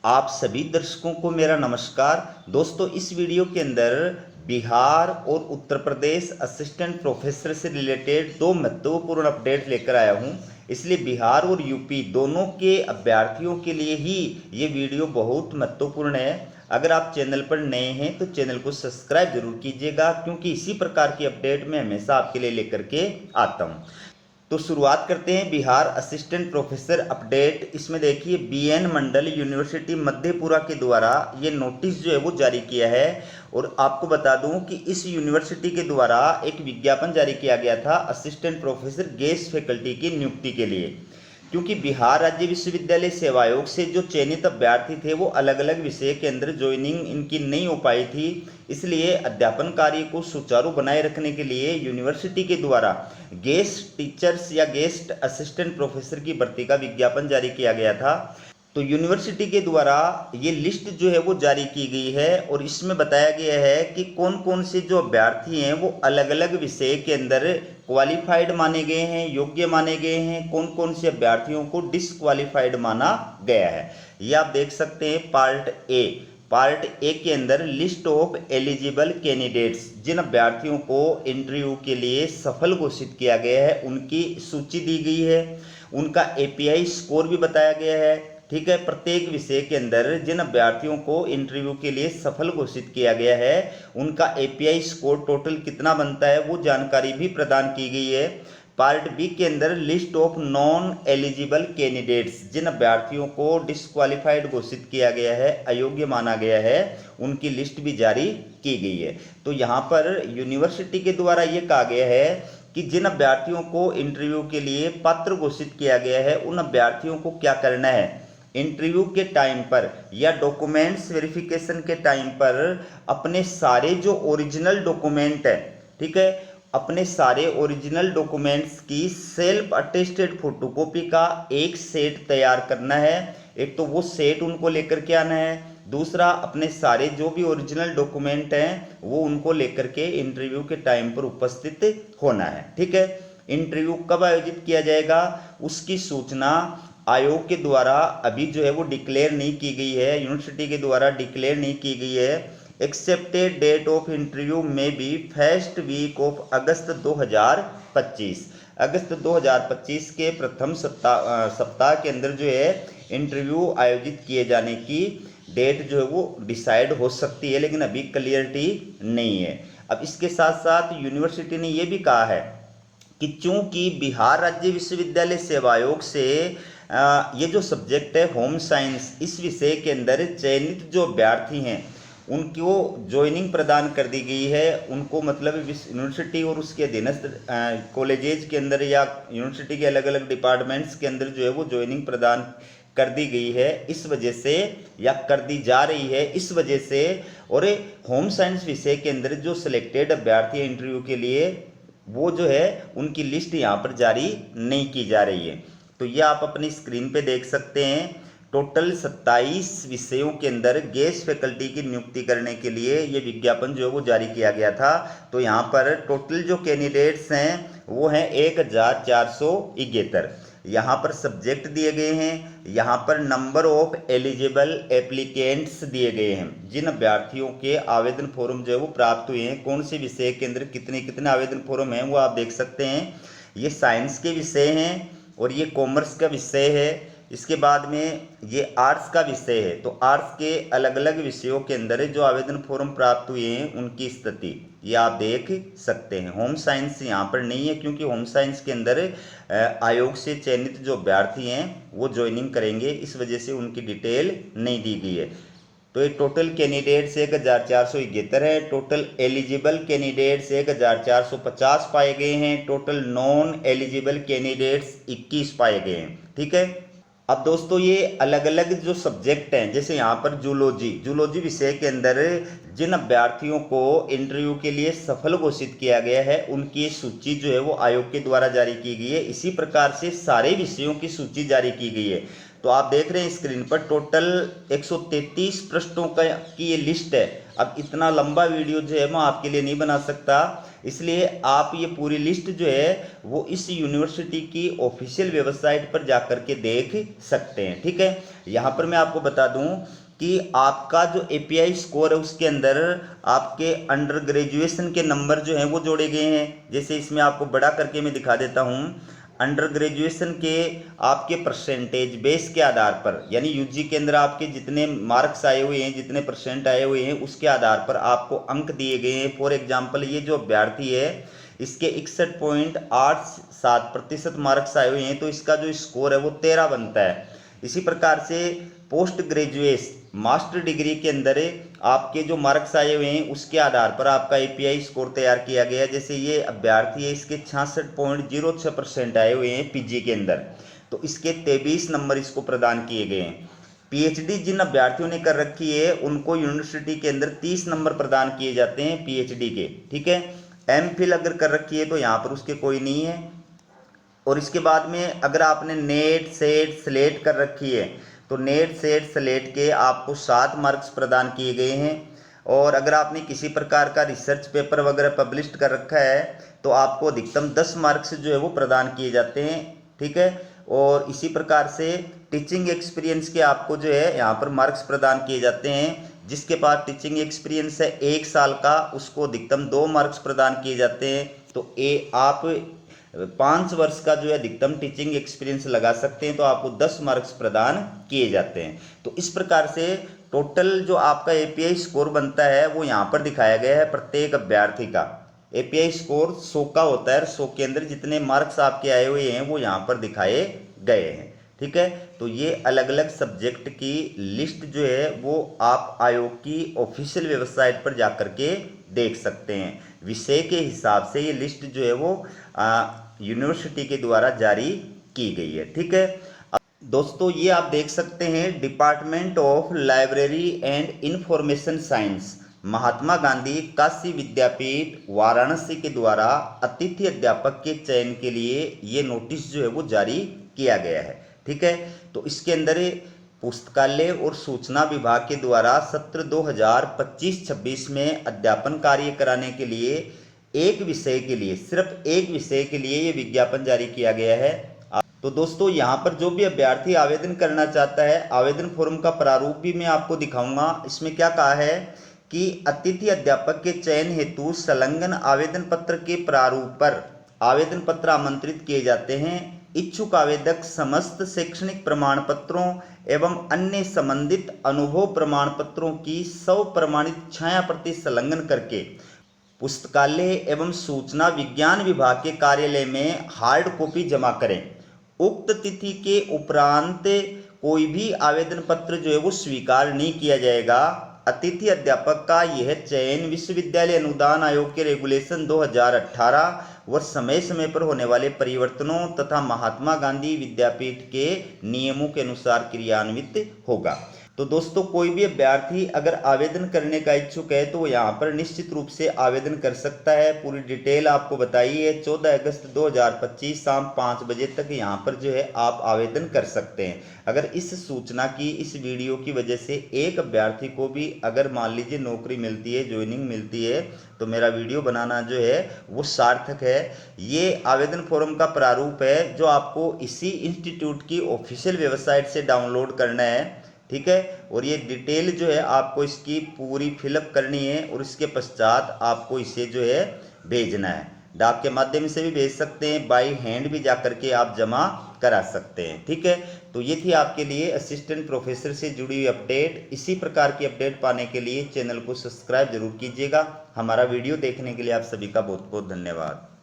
आप सभी दर्शकों को मेरा नमस्कार। दोस्तों, इस वीडियो के अंदर बिहार और उत्तर प्रदेश असिस्टेंट प्रोफेसर से रिलेटेड दो महत्वपूर्ण अपडेट लेकर आया हूं। इसलिए बिहार और यूपी दोनों के अभ्यर्थियों के लिए ही ये वीडियो बहुत महत्वपूर्ण है। अगर आप चैनल पर नए हैं तो चैनल को सब्सक्राइब जरूर कीजिएगा, क्योंकि इसी प्रकार की अपडेट मैं हमेशा आपके लिए लेकर के आता हूं। तो शुरुआत करते हैं बिहार असिस्टेंट प्रोफेसर अपडेट। इसमें देखिए, बीएन मंडल यूनिवर्सिटी मधेपुरा के द्वारा ये नोटिस जो है वो जारी किया है। और आपको बता दूं कि इस यूनिवर्सिटी के द्वारा एक विज्ञापन जारी किया गया था असिस्टेंट प्रोफेसर गेस्ट फैकल्टी की नियुक्ति के लिए, क्योंकि बिहार राज्य विश्वविद्यालय सेवा आयोग से जो चयनित अभ्यर्थी थे वो अलग अलग विषय के अंदर ज्वाइनिंग इनकी नहीं हो पाई थी। इसलिए अध्यापन कार्य को सुचारू बनाए रखने के लिए यूनिवर्सिटी के द्वारा गेस्ट टीचर्स या गेस्ट असिस्टेंट प्रोफेसर की भर्ती का विज्ञापन जारी किया गया था। तो यूनिवर्सिटी के द्वारा ये लिस्ट जो है वो जारी की गई है और इसमें बताया गया है कि कौन कौन से जो अभ्यर्थी हैं वो अलग अलग विषय के अंदर क्वालिफाइड माने गए हैं, योग्य माने गए हैं, कौन कौन से अभ्यर्थियों को डिसक्वालिफाइड माना गया है। ये आप देख सकते हैं पार्ट ए के अंदर लिस्ट ऑफ एलिजिबल कैंडिडेट्स, जिन अभ्यर्थियों को इंटरव्यू के लिए सफल घोषित किया गया है उनकी सूची दी गई है। उनका एपीआई स्कोर भी बताया गया है। ठीक है, प्रत्येक विषय के अंदर जिन अभ्यर्थियों को इंटरव्यू के लिए सफल घोषित किया गया है उनका एपीआई स्कोर टोटल कितना बनता है वो जानकारी भी प्रदान की गई है। पार्ट बी के अंदर list of non eligible candidates, जिन अभ्यर्थियों को डिसक्वालिफाइड घोषित किया गया है, अयोग्य माना गया है, उनकी लिस्ट भी जारी की गई है। तो यहाँ पर यूनिवर्सिटी के द्वारा ये कहा गया है कि जिन अभ्यर्थियों को इंटरव्यू के लिए पात्र घोषित किया गया है उन अभ्यर्थियों को क्या करना है, इंटरव्यू के टाइम पर या डॉक्यूमेंट्स वेरिफिकेशन के टाइम पर अपने सारे जो ओरिजिनल डॉक्यूमेंट है, ठीक है, अपने सारे ओरिजिनल डॉक्यूमेंट्स की सेल्फ अटेस्टेड फोटोकॉपी का एक सेट तैयार करना है। एक तो वो सेट उनको लेकर के आना है, दूसरा अपने सारे जो भी ओरिजिनल डॉक्यूमेंट हैं वो उनको लेकर के इंटरव्यू के टाइम पर उपस्थित होना है। ठीक है, इंटरव्यू कब आयोजित किया जाएगा उसकी सूचना आयोग के द्वारा अभी जो है वो डिक्लेयर नहीं की गई है, यूनिवर्सिटी के द्वारा डिक्लेयर नहीं की गई है। एक्सेप्टेड डेट ऑफ इंटरव्यू में भी फर्स्ट वीक ऑफ अगस्त 2025, अगस्त 2025 के प्रथम सप्ताह के अंदर जो है इंटरव्यू आयोजित किए जाने की डेट जो है वो डिसाइड हो सकती है, लेकिन अभी क्लियरिटी नहीं है। अब इसके साथ साथ यूनिवर्सिटी ने ये भी कहा है कि चूंकि बिहार राज्य विश्वविद्यालय सेवा आयोग से ये जो सब्जेक्ट है होम साइंस, इस विषय के अंदर चयनित जो अभ्यर्थी हैं उनको ज्वाइनिंग प्रदान कर दी गई है। उनको मतलब यूनिवर्सिटी और उसके अधीनस्थ कॉलेजेस के अंदर या यूनिवर्सिटी के अलग अलग डिपार्टमेंट्स के अंदर जो है वो ज्वाइनिंग प्रदान कर दी गई है, इस वजह से या कर दी जा रही है इस वजह से। और होम साइंस विषय के अंदर जो सिलेक्टेड अभ्यर्थी इंटरव्यू के लिए वो जो है उनकी लिस्ट यहाँ पर जारी नहीं की जा रही है। तो ये आप अपनी स्क्रीन पे देख सकते हैं। टोटल 27 विषयों के अंदर गेस्ट फैकल्टी की नियुक्ति करने के लिए ये विज्ञापन जो है वो जारी किया गया था। तो यहाँ पर टोटल जो कैंडिडेट्स हैं वो हैं 1473। यहाँ पर सब्जेक्ट दिए गए हैं, यहाँ पर नंबर ऑफ एलिजिबल एप्लीकेंट्स दिए गए हैं, जिन अभ्यर्थियों के आवेदन फॉर्म जो है वो प्राप्त हुए हैं, कौन से विषय के अंदर कितने कितने आवेदन फॉर्म हैं वो आप देख सकते हैं। ये साइंस के विषय हैं और ये कॉमर्स का विषय है। इसके बाद में ये आर्ट्स का विषय है। तो आर्ट्स के अलग अलग विषयों के अंदर जो आवेदन फॉर्म प्राप्त हुए हैं उनकी स्थिति ये आप देख सकते हैं। होम साइंस यहाँ पर नहीं है, क्योंकि होम साइंस के अंदर आयोग से चयनित जो अभ्यर्थी हैं वो ज्वाइनिंग करेंगे, इस वजह से उनकी डिटेल नहीं दी गई है। तो ये टोटल कैंडिडेट्स 1473 है। टोटल एलिजिबल कैंडिडेट्स 1450 पाए गए हैं। टोटल नॉन एलिजिबल कैंडिडेट्स 21 पाए गए हैं। ठीक है, अब दोस्तों ये अलग अलग जो सब्जेक्ट हैं, जैसे यहाँ पर जूलॉजी विषय के अंदर जिन अभ्यर्थियों को इंटरव्यू के लिए सफल घोषित किया गया है उनकी सूची जो है वो आयोग के द्वारा जारी की गई है। इसी प्रकार से सारे विषयों की सूची जारी की गई है। तो आप देख रहे हैं स्क्रीन पर टोटल 133 प्रश्नों की ये लिस्ट है। अब इतना लंबा वीडियो जो है मैं आपके लिए नहीं बना सकता, इसलिए आप ये पूरी लिस्ट जो है वो इस यूनिवर्सिटी की ऑफिशियल वेबसाइट पर जाकर के देख सकते हैं। ठीक है, यहाँ पर मैं आपको बता दूं कि आपका जो एपीआई स्कोर है उसके अंदर आपके अंडर ग्रेजुएशन के नंबर जो हैं वो जोड़े गए हैं। जैसे इसमें आपको बड़ा करके मैं दिखा देता हूँ, अंडर ग्रेजुएशन के आपके परसेंटेज बेस के आधार पर, यानी यूजी के अंदर आपके जितने मार्क्स आए हुए हैं, जितने परसेंट आए हुए हैं, उसके आधार पर आपको अंक दिए गए हैं। फॉर एग्जांपल ये जो अभ्यर्थी है इसके 61.87% मार्क्स आए हुए हैं, तो इसका जो स्कोर है वो 13 बनता है। इसी प्रकार से पोस्ट ग्रेजुएट मास्टर डिग्री के अंदर आपके जो मार्क्स आए हुए हैं उसके आधार पर आपका एपीआई स्कोर तैयार किया गया है। जैसे ये अभ्यर्थी है, इसके 66.06% आए हुए हैं पीजी के अंदर, तो इसके 23 नंबर इसको प्रदान किए गए हैं। पीएचडी जिन अभ्यर्थियों ने कर रखी है उनको यूनिवर्सिटी के अंदर 30 नंबर प्रदान किए जाते हैं पीएचडी के। ठीक है, एमफिल अगर कर रखी है तो यहाँ पर उसके कोई नहीं है। और इसके बाद में अगर आपने नेट सेट स्लेट कर रखी है तो नेट सेट स्लेट के आपको 7 मार्क्स प्रदान किए गए हैं। और अगर आपने किसी प्रकार का रिसर्च पेपर वगैरह पब्लिश कर रखा है तो आपको अधिकतम 10 मार्क्स जो है वो प्रदान किए जाते हैं। ठीक है, और इसी प्रकार से टीचिंग एक्सपीरियंस के आपको जो है यहाँ पर मार्क्स प्रदान किए जाते हैं। जिसके पास टीचिंग एक्सपीरियंस है 1 साल का उसको अधिकतम 2 मार्क्स प्रदान किए जाते हैं। तो आप 5 वर्ष का जो है अधिकतम टीचिंग एक्सपीरियंस लगा सकते हैं, तो आपको 10 मार्क्स प्रदान किए जाते हैं। तो इस प्रकार से टोटल जो आपका एपीआई स्कोर बनता है वो यहाँ पर दिखाया गया है। प्रत्येक अभ्यर्थी का एपीआई स्कोर 100 का होता है, 100 के अंदर जितने मार्क्स आपके आए हुए हैं वो यहाँ पर दिखाए गए हैं। ठीक है, तो ये अलग अलग सब्जेक्ट की लिस्ट जो है वो आप आयोग की ऑफिशियल वेबसाइट पर जाकर के देख सकते हैं। विषय के हिसाब से ये लिस्ट जो है वो यूनिवर्सिटी के द्वारा जारी की गई है। ठीक है, दोस्तों ये आप देख सकते हैं department of library and information science Mahatma Gandhi Kashi Vidyapith Varanasi के द्वारा अतिथि अध्यापक के चयन के लिए ये नोटिस जो है वो जारी किया गया है। ठीक है, तो इसके अंदर पुस्तकालय और सूचना विभाग के द्वारा सत्र 2025-26 में अध्यापन कार्य कराने के लिए एक विषय के लिए, सिर्फ एक विषय के लिए ये विज्ञापन जारी किया गया है। तो दोस्तों यहाँ पर जो भी अभ्यर्थी आवेदन करना चाहता है, आवेदन फॉर्म का प्रारूप भी मैं आपको दिखाऊंगा। इसमें क्या कहा है कि अतिथि अध्यापक के चयन हेतु संलग्न आवेदन पत्र के प्रारूप पर आवेदन पत्र आमंत्रित किए जाते हैं। इच्छुक आवेदक समस्त शैक्षणिक प्रमाण पत्रों एवं अन्य संबंधित अनुभव प्रमाण पत्रों की 100 प्रमाणित छाया प्रति संलग्न करके पुस्तकालय एवं सूचना विज्ञान विभाग के कार्यालय में हार्ड कॉपी जमा करें। उक्त तिथि के उपरांत कोई भी आवेदन पत्र जो है वो स्वीकार नहीं किया जाएगा। अतिथि अध्यापक का यह चयन विश्वविद्यालय अनुदान आयोग के रेगुलेशन 2018 व समय समय पर होने वाले परिवर्तनों तथा महात्मा गांधी विद्यापीठ के नियमों के अनुसार क्रियान्वित होगा। तो दोस्तों कोई भी अभ्यर्थी अगर आवेदन करने का इच्छुक है तो वो यहाँ पर निश्चित रूप से आवेदन कर सकता है। पूरी डिटेल आपको बताई है। 14 अगस्त 2025 शाम 5 बजे तक यहाँ पर जो है आप आवेदन कर सकते हैं। अगर इस सूचना की, इस वीडियो की वजह से एक अभ्यर्थी को भी अगर मान लीजिए नौकरी मिलती है, ज्वाइनिंग मिलती है, तो मेरा वीडियो बनाना जो है वो सार्थक है। ये आवेदन फॉर्म का प्रारूप है जो आपको इसी इंस्टीट्यूट की ऑफिशियल वेबसाइट से डाउनलोड करना है। ठीक है, और ये डिटेल जो है आपको इसकी पूरी फिलअप करनी है और इसके पश्चात आपको इसे जो है भेजना है। डाक के माध्यम से भी भेज सकते हैं, बाई हैंड भी जाकर के आप जमा करा सकते हैं। ठीक है, तो ये थी आपके लिए असिस्टेंट प्रोफेसर से जुड़ी हुई अपडेट। इसी प्रकार की अपडेट पाने के लिए चैनल को सब्सक्राइब जरूर कीजिएगा। हमारा वीडियो देखने के लिए आप सभी का बहुत बहुत धन्यवाद।